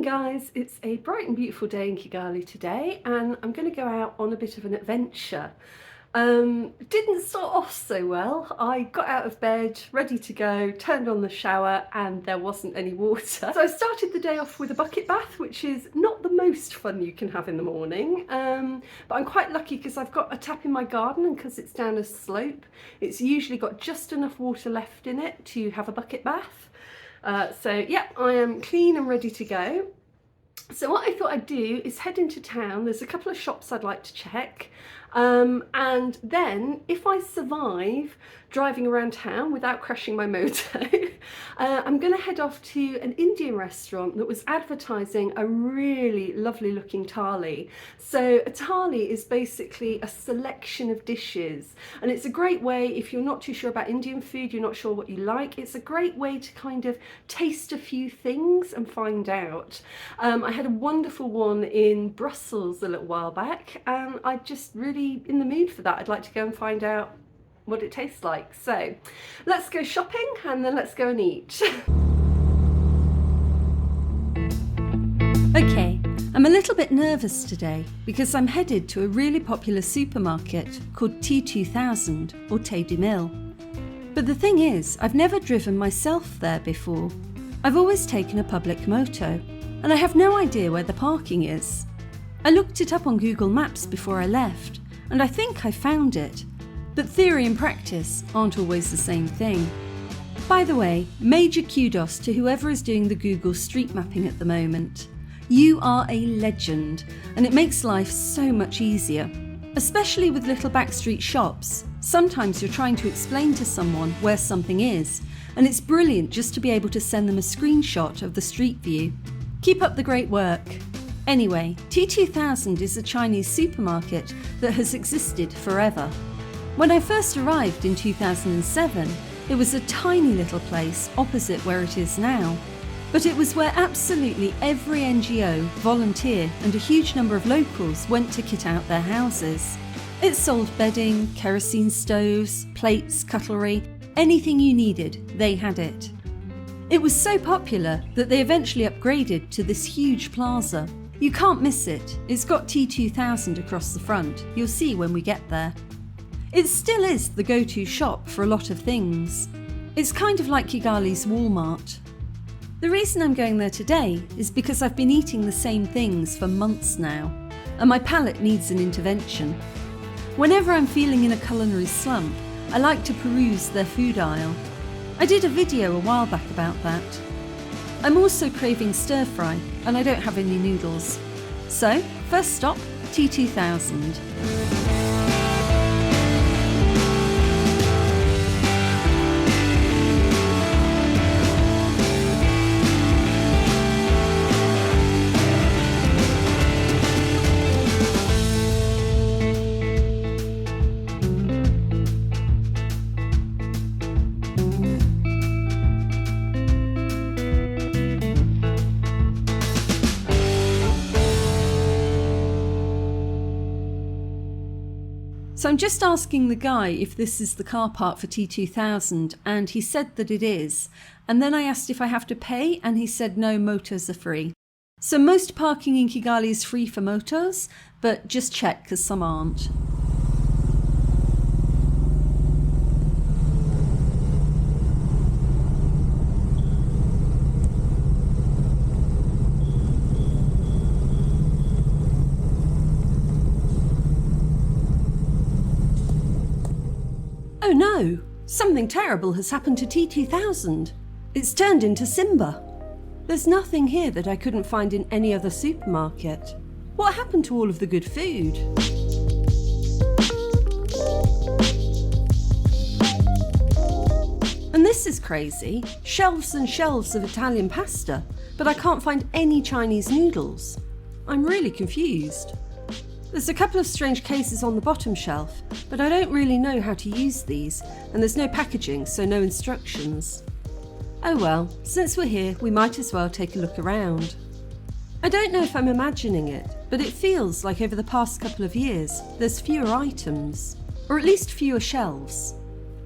guys, it's a bright and beautiful day in Kigali today and I'm going to go out on a bit of an adventure. Didn't start off so well. I got out of bed, ready to go, turned on the shower and there wasn't any water. So I started the day off with a bucket bath, which is not the most fun you can have in the morning. But I'm quite lucky because I've got a tap in my garden and because it's down a slope, it's usually got just enough water left in it to have a bucket bath. So yeah, I am clean and ready to go. So what I thought I'd do is head into town. There's a couple of shops I'd like to check. And then if I survive driving around town without crashing my moto, I'm going to head off to an Indian restaurant that was advertising a really lovely looking thali. So a thali is basically a selection of dishes, and it's a great way, if you're not too sure about Indian food, you're not sure what you like, it's a great way to kind of taste a few things and find out. I had a wonderful one in Brussels a little while back and I just really in the mood for that. I'd like to go and find out what it tastes like. So let's go shopping and then let's go and eat. Okay, I'm a little bit nervous today because I'm headed to a really popular supermarket called T2000 or Tay du Mille. But the thing is, I've never driven myself there before. I've always taken a public moto and I have no idea where the parking is. I looked it up on Google Maps before I left and I think I found it, but theory and practice aren't always the same thing. By the way, major kudos to whoever is doing the Google street mapping at the moment. You are a legend and it makes life so much easier, especially with little backstreet shops. Sometimes you're trying to explain to someone where something is and it's brilliant just to be able to send them a screenshot of the street view. Keep up the great work. Anyway, T2000 is a Chinese supermarket that has existed forever. When I first arrived in 2007, it was a tiny little place opposite where it is now. But it was where absolutely every NGO, volunteer and a huge number of locals went to kit out their houses. It sold bedding, kerosene stoves, plates, cutlery, anything you needed, they had it. It was so popular that they eventually upgraded to this huge plaza. You can't miss it. It's got T2000 across the front. You'll see when we get there. It still is the go-to shop for a lot of things. It's kind of like Kigali's Walmart. The reason I'm going there today is because I've been eating the same things for months now, and my palate needs an intervention. Whenever I'm feeling in a culinary slump, I like to peruse their food aisle. I did a video a while back about that. I'm also craving stir-fry and I don't have any noodles. So, first stop, T2000. So I'm just asking the guy if this is the car park for T2000 and he said that it is. And then I asked if I have to pay and he said no, motos are free. So most parking in Kigali is free for motos, but just check because some aren't. Oh no! Something terrible has happened to T2000. It's turned into Simba. There's nothing here that I couldn't find in any other supermarket. What happened to all of the good food? And this is crazy. Shelves and shelves of Italian pasta, but I can't find any Chinese noodles. I'm really confused. There's a couple of strange cases on the bottom shelf, but I don't really know how to use these, and there's no packaging, so no instructions. Oh well, since we're here, we might as well take a look around. I don't know if I'm imagining it, but it feels like over the past couple of years, there's fewer items, or at least fewer shelves.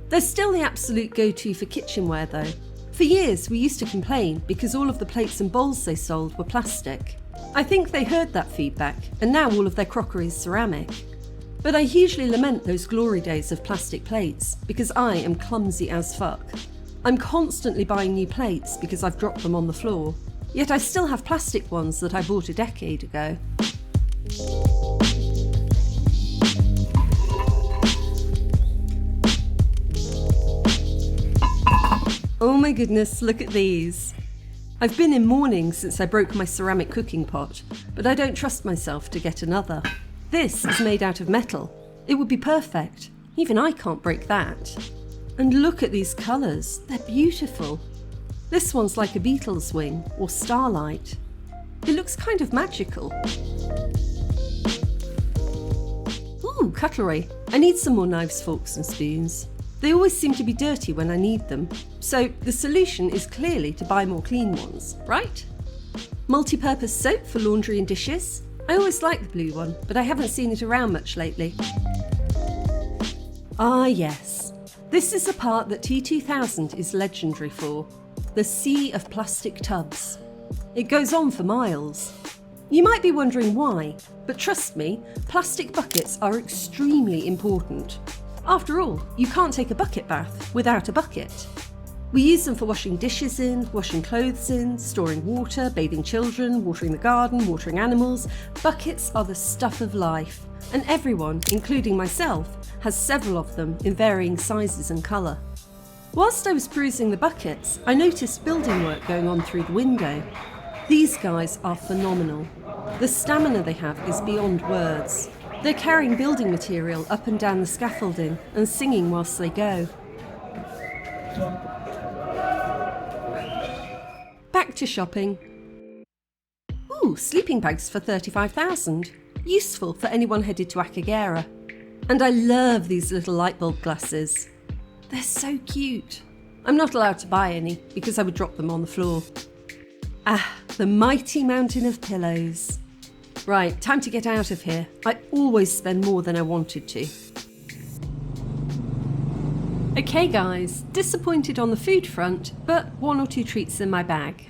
They're still the absolute go-to for kitchenware though. For years, we used to complain because all of the plates and bowls they sold were plastic. I think they heard that feedback, and now all of their crockery is ceramic. But I hugely lament those glory days of plastic plates, because I am clumsy as fuck. I'm constantly buying new plates because I've dropped them on the floor, yet I still have plastic ones that I bought a decade ago. Oh my goodness, look at these. I've been in mourning since I broke my ceramic cooking pot, but I don't trust myself to get another. This is made out of metal. It would be perfect. Even I can't break that. And look at these colours, they're beautiful. This one's like a beetle's wing or starlight. It looks kind of magical. Ooh, cutlery. I need some more knives, forks and spoons. They always seem to be dirty when I need them, so the solution is clearly to buy more clean ones, right? Multi-purpose soap for laundry and dishes. I always liked the blue one, but I haven't seen it around much lately. Ah yes, this is the part that T2000 is legendary for. The sea of plastic tubs. It goes on for miles. You might be wondering why, but trust me, plastic buckets are extremely important. After all, you can't take a bucket bath without a bucket. We use them for washing dishes in, washing clothes in, storing water, bathing children, watering the garden, watering animals. Buckets are the stuff of life, and everyone, including myself, has several of them in varying sizes and colour. Whilst I was perusing the buckets, I noticed building work going on through the window. These guys are phenomenal. The stamina they have is beyond words. They're carrying building material up and down the scaffolding and singing whilst they go. Back to shopping. Ooh, sleeping bags for 35,000. Useful for anyone headed to Akagera. And I love these little light bulb glasses. They're so cute. I'm not allowed to buy any because I would drop them on the floor. Ah, the mighty mountain of pillows. Right, time to get out of here. I always spend more than I wanted to. Okay guys, disappointed on the food front, but 1 or 2 treats in my bag.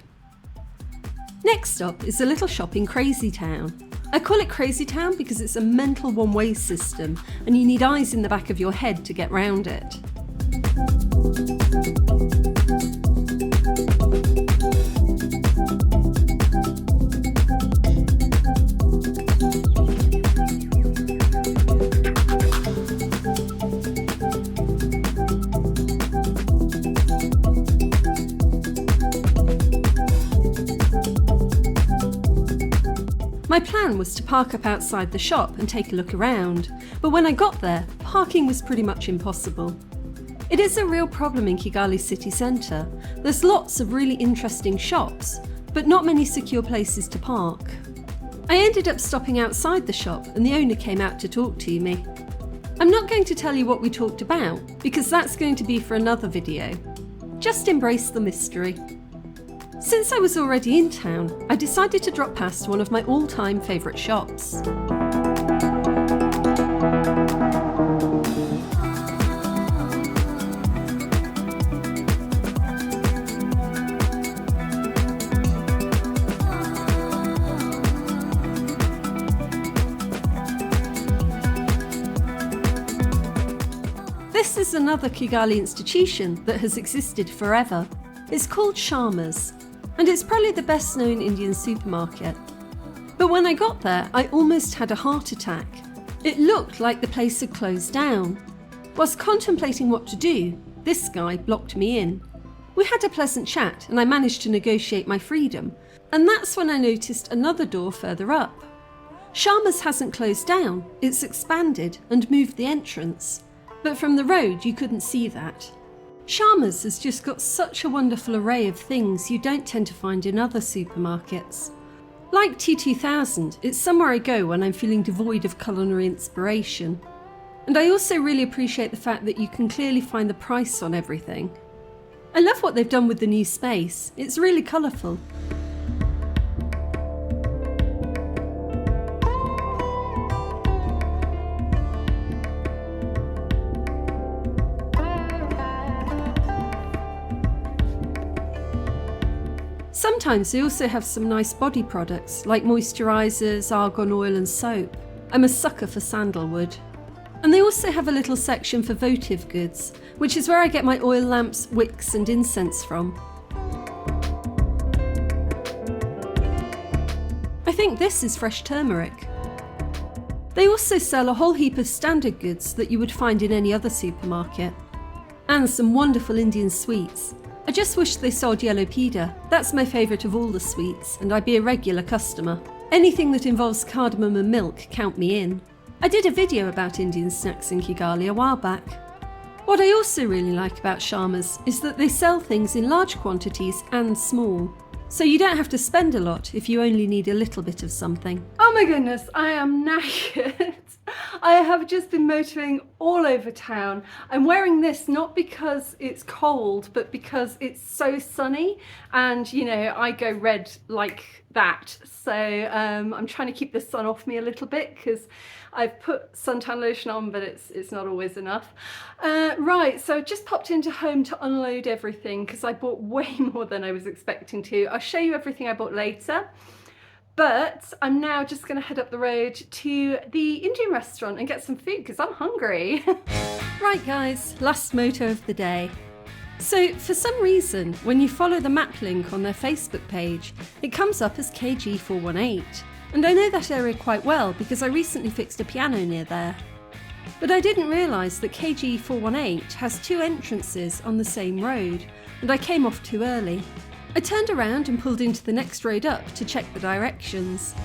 Next up is a little shop in Crazy Town. I call it Crazy Town because it's a mental one-way system and you need eyes in the back of your head to get round it. My plan was to park up outside the shop and take a look around, but when I got there, parking was pretty much impossible. It is a real problem in Kigali city centre. There's lots of really interesting shops, but not many secure places to park. I ended up stopping outside the shop and the owner came out to talk to me. I'm not going to tell you what we talked about, because that's going to be for another video. Just embrace the mystery. Since I was already in town, I decided to drop past one of my all-time favourite shops. This is another Kigali institution that has existed forever. It's called Sharma's, and it's probably the best known Indian supermarket. But when I got there, I almost had a heart attack. It looked like the place had closed down. Whilst contemplating what to do, this guy blocked me in. We had a pleasant chat and I managed to negotiate my freedom, and that's when I noticed another door further up. Sharma's hasn't closed down, it's expanded and moved the entrance. But from the road you couldn't see that. Sharma's has just got such a wonderful array of things you don't tend to find in other supermarkets. Like T2000, it's somewhere I go when I'm feeling devoid of culinary inspiration. And I also really appreciate the fact that you can clearly find the price on everything. I love what they've done with the new space, it's really colourful. Sometimes they also have some nice body products like moisturisers, argan oil and soap. I'm a sucker for sandalwood. And they also have a little section for votive goods, which is where I get my oil lamps, wicks and incense from. I think this is fresh turmeric. They also sell a whole heap of standard goods that you would find in any other supermarket. And some wonderful Indian sweets. I just wish they sold yellow peda. That's my favourite of all the sweets, and I'd be a regular customer. Anything that involves cardamom and milk, count me in. I did a video about Indian snacks in Kigali a while back. What I also really like about Sharma's is that they sell things in large quantities and small. So you don't have to spend a lot if you only need a little bit of something. Oh my goodness, I am knackered. I have just been motoring all over town. I'm wearing this not because it's cold, but because it's so sunny and, you know, I go red like that. So I'm trying to keep the sun off me a little bit because I've put suntan lotion on, but it's not always enough. Right, so I just popped into home to unload everything because I bought way more than I was expecting to. I'll show you everything I bought later. But I'm now just going to head up the road to the Indian restaurant and get some food because I'm hungry. Right guys, last moto of the day. So for some reason, when you follow the map link on their Facebook page, it comes up as KG418. And I know that area quite well because I recently fixed a piano near there. But I didn't realise that KG418 has two entrances on the same road, and I came off too early. I turned around and pulled into the next road up to check the directions.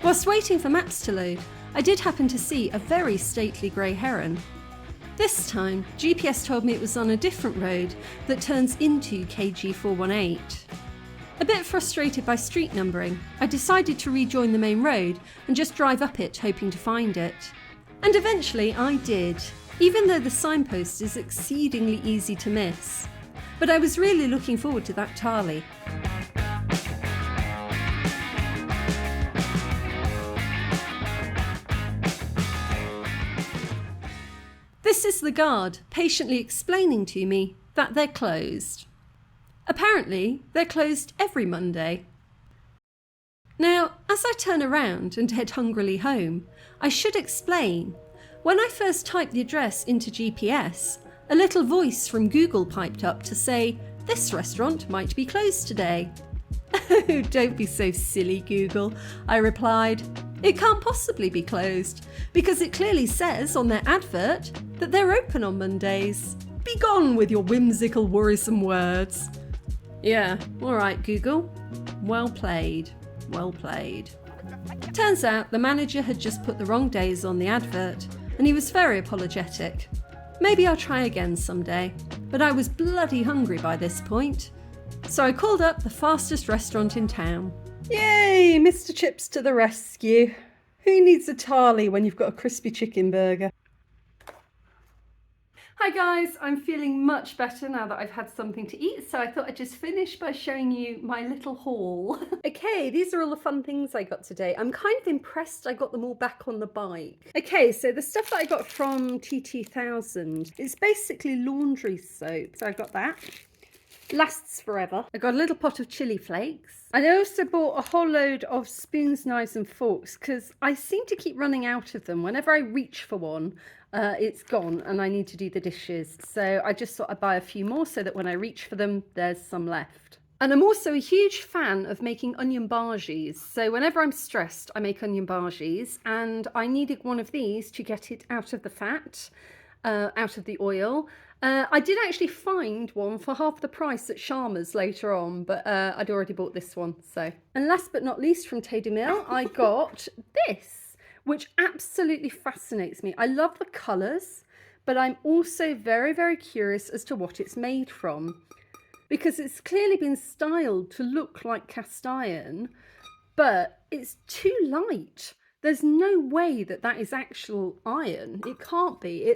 Whilst waiting for maps to load, I did happen to see a very stately grey heron. This time, GPS told me it was on a different road that turns into KG418. A bit frustrated by street numbering, I decided to rejoin the main road and just drive up it hoping to find it. And eventually I did, even though the signpost is exceedingly easy to miss. But I was really looking forward to that thali. This is the guard patiently explaining to me that they're closed. Apparently, they're closed every Monday. Now, as I turn around and head hungrily home, I should explain, when I first typed the address into GPS, a little voice from Google piped up to say, "This restaurant might be closed today." "Oh, don't be so silly, Google," I replied. "It can't possibly be closed, because it clearly says on their advert that they're open on Mondays. Be gone with your whimsical, worrisome words." Yeah, all right, Google. Well played, well played. Turns out the manager had just put the wrong days on the advert, and he was very apologetic. Maybe I'll try again someday, but I was bloody hungry by this point. So I called up the fastest restaurant in town. Yay, Mr. Chips to the rescue. Who needs a thali when you've got a crispy chicken burger? Hi guys, I'm feeling much better now that I've had something to eat, so I thought I'd just finish by showing you my little haul. Okay, these are all the fun things I got today. I'm kind of impressed I got them all back on the bike. Okay, so the stuff that I got from TT1000, it's basically laundry soap. So I got that. Lasts forever. I got a little pot of chili flakes. And I also bought a whole load of spoons, knives and forks because I seem to keep running out of them. Whenever I reach for one, it's gone and I need to do the dishes. So I just thought I'd buy a few more so that when I reach for them, there's some left. And I'm also a huge fan of making onion bhajis. So whenever I'm stressed, I make onion bhajis, and I needed one of these to get it out of the fat, out of the oil. I did actually find one for half the price at Sharma's later on, but I'd already bought this one. So, and last but not least from Teddy Mill, I got this, which absolutely fascinates me. I love the colours, but I'm also very, very curious as to what it's made from, because it's clearly been styled to look like cast iron, but it's too light. There's no way that that is actual iron. It can't be.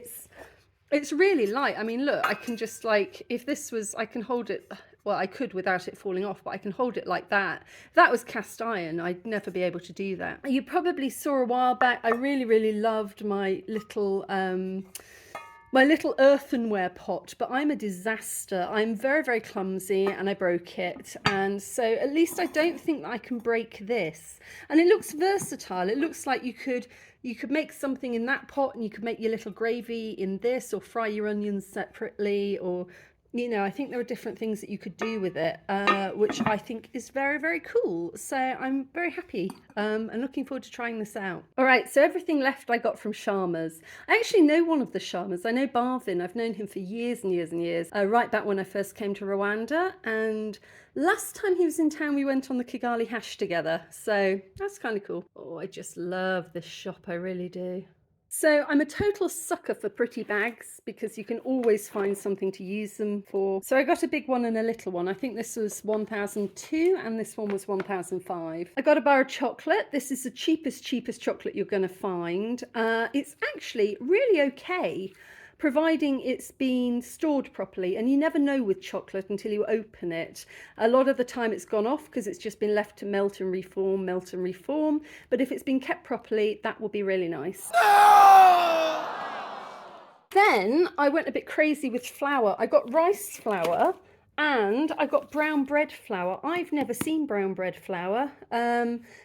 It's really light. I mean, look, I can just like, if this was, I can hold it, well, I could without it falling off, but I can hold it like that. If that was cast iron, I'd never be able to do that. You probably saw a while back, I really, really loved my little my little earthenware pot, but I'm a disaster. I'm very, very clumsy and I broke it. And so at least I don't think that I can break this. And it looks versatile. It looks like you could make something in that pot and you could make your little gravy in this, or fry your onions separately, or I think there are different things that you could do with it, which I think is very, very cool. So I'm very happy and looking forward to trying this out. All right, so everything left I got from Sharma's. I actually know one of the Sharmas. I know Barvin. I've known him for years and years and years, right back when I first came to Rwanda. And last time he was in town, we went on the Kigali Hash together. So that's kind of cool. Oh, I just love this shop. I really do. So I'm a total sucker for pretty bags because you can always find something to use them for. So I got a big one and a little one. I think this was 1,002 and this one was 1,005. I got a bar of chocolate. This is the cheapest chocolate you're going to find. It's actually really okay, providing it's been stored properly, and you never know with chocolate until you open it. A lot of the time it's gone off because it's just been left to melt and reform, but if it's been kept properly, that will be really nice. Then I went a bit crazy with flour. I got rice flour and I got brown bread flour. I've never seen brown bread flour,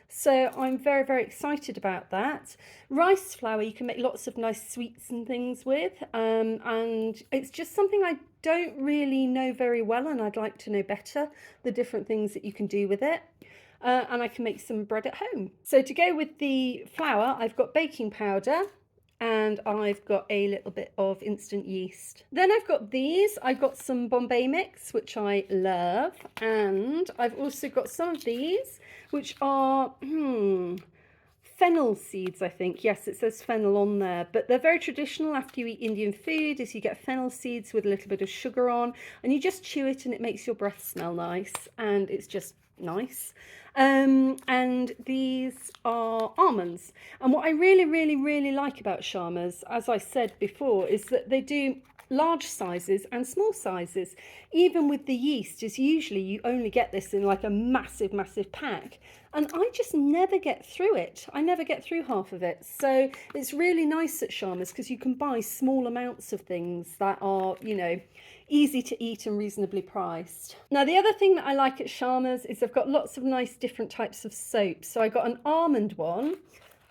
so I'm very, very excited about that. Rice flour you can make lots of nice sweets and things with, and it's just something I don't really know very well, and I'd like to know better the different things that you can do with it. And I can make some bread at home. So to go with the flour, I've got baking powder, and I've got a little bit of instant yeast. Then I've got these. I've got some Bombay mix, which I love, and I've also got some of these, which are fennel seeds, I think. Yes, it says fennel on there, but they're very traditional after you eat Indian food, is you get fennel seeds with a little bit of sugar on, and you just chew it and it makes your breath smell nice, and it's just nice. And these are almonds. And what I really, really, really like about Sharma's, as I said before, is that they do large sizes and small sizes. Even with the yeast, is usually you only get this in like a massive pack, and I just never get through it. I never get through half of it. So it's really nice at Sharma's because you can buy small amounts of things that are, easy to eat and reasonably priced. Now, the other thing that I like at Sharma's is they've got lots of nice different types of soaps. So I got an almond one.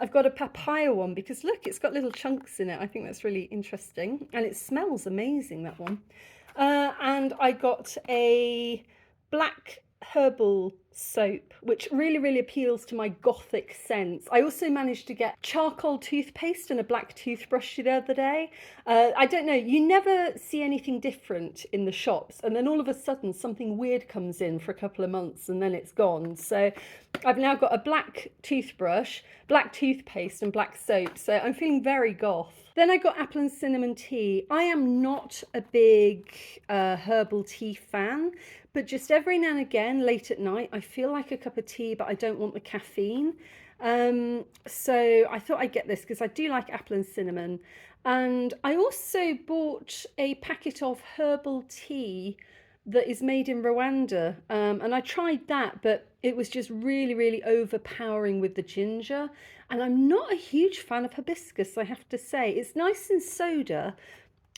I've got a papaya one because look, it's got little chunks in it. I think that's really interesting, and it smells amazing, that one. And I got a black herbal soap, which really, really appeals to my gothic sense. I also managed to get charcoal toothpaste and a black toothbrush the other day. I don't know, you never see anything different in the shops, and then all of a sudden something weird comes in for a couple of months and then it's gone. So I've now got a black toothbrush, black toothpaste and black soap, so I'm feeling very goth. Then I got apple and cinnamon tea. I am not a big herbal tea fan, but just every now and again, late at night, I feel like a cup of tea, but I don't want the caffeine. So I thought I'd get this because I do like apple and cinnamon. And I also bought a packet of herbal tea that is made in Rwanda. And I tried that, but it was just really, really overpowering with the ginger. And I'm not a huge fan of hibiscus, I have to say. It's nice in soda,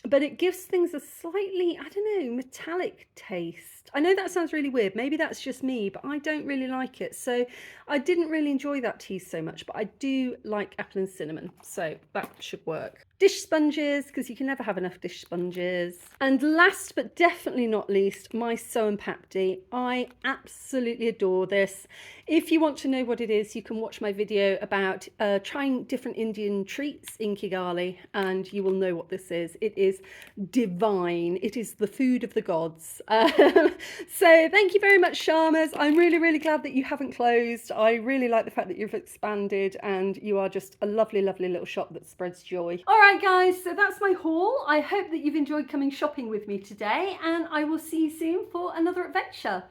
but it gives things a slightly, I don't know, metallic taste. I know that sounds really weird. Maybe that's just me, but I don't really like it. So I didn't really enjoy that tea so much, but I do like apple and cinnamon. So that should work. Dish sponges, because you can never have enough dish sponges. And last but definitely not least, my Soan Papdi. I absolutely adore this. If you want to know what it is, you can watch my video about trying different Indian treats in Kigali, and you will know what this is. It is divine. It is the food of the gods. So thank you very much, Sharma's. I'm really, really glad that you haven't closed. I really like the fact that you've expanded, and you are just a lovely, lovely little shop that spreads joy. All right, guys, so that's my haul. I hope that you've enjoyed coming shopping with me today, and I will see you soon for another adventure.